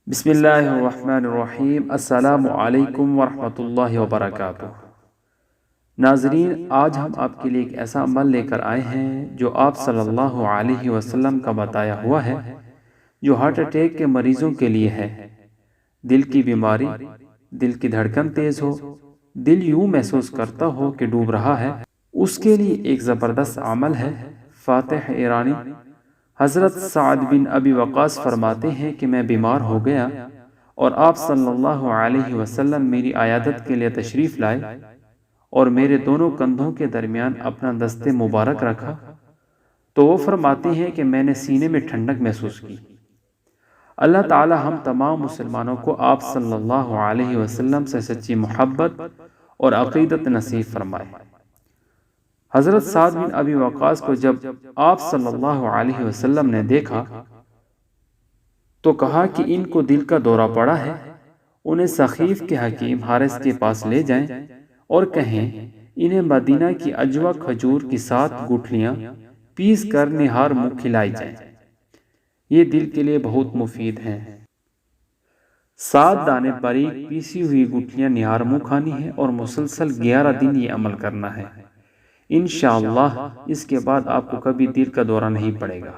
بسم اللہ الرحمن الرحیم۔ السلام علیکم ورحمۃ اللہ وبرکاتہ۔ ناظرین، آج ہم آپ کے لیے ایک ایسا عمل لے کر آئے ہیں جو آپ صلی اللہ علیہ وسلم کا بتایا ہوا ہے، جو ہارٹ اٹیک کے مریضوں کے لیے ہے۔ دل کی بیماری، دل کی دھڑکن تیز ہو، دل یوں محسوس کرتا ہو کہ ڈوب رہا ہے، اس کے لیے ایک زبردست عمل ہے۔ فاتح ایرانی حضرت سعد بن ابی وقاص فرماتے ہیں کہ میں بیمار ہو گیا اور آپ صلی اللہ علیہ وسلم میری عیادت کے لیے تشریف لائے اور میرے دونوں کندھوں کے درمیان اپنا دست مبارک رکھا تو وہ فرماتے ہیں کہ میں نے سینے میں ٹھنڈک محسوس کی۔ اللہ تعالی ہم تمام مسلمانوں کو آپ صلی اللہ علیہ وسلم سے سچی محبت اور عقیدت نصیب فرمائے۔ حضرت سعد بن ابی وقاص کو جب آپ صلی اللہ علیہ وسلم نے دیکھا تو کہا کہ ان کو دل کا دورہ پڑا ہے، انہیں ثقیف کے حکیم حارث کے پاس لے جائیں اور کہیں انہیں مدینہ کی اجوا کھجور کی 7 گٹھلیاں پیس کر نہار منہ کھلائی جائیں، یہ دل کے لیے بہت مفید ہیں۔ 7 دانے باریک پیسی ہوئی گٹھلیاں نہار منہ کھانی ہے اور مسلسل 11 دن یہ عمل کرنا ہے۔ انشاءاللہ اس کے بعد آپ کو کبھی دل کا دورہ نہیں پڑے گا۔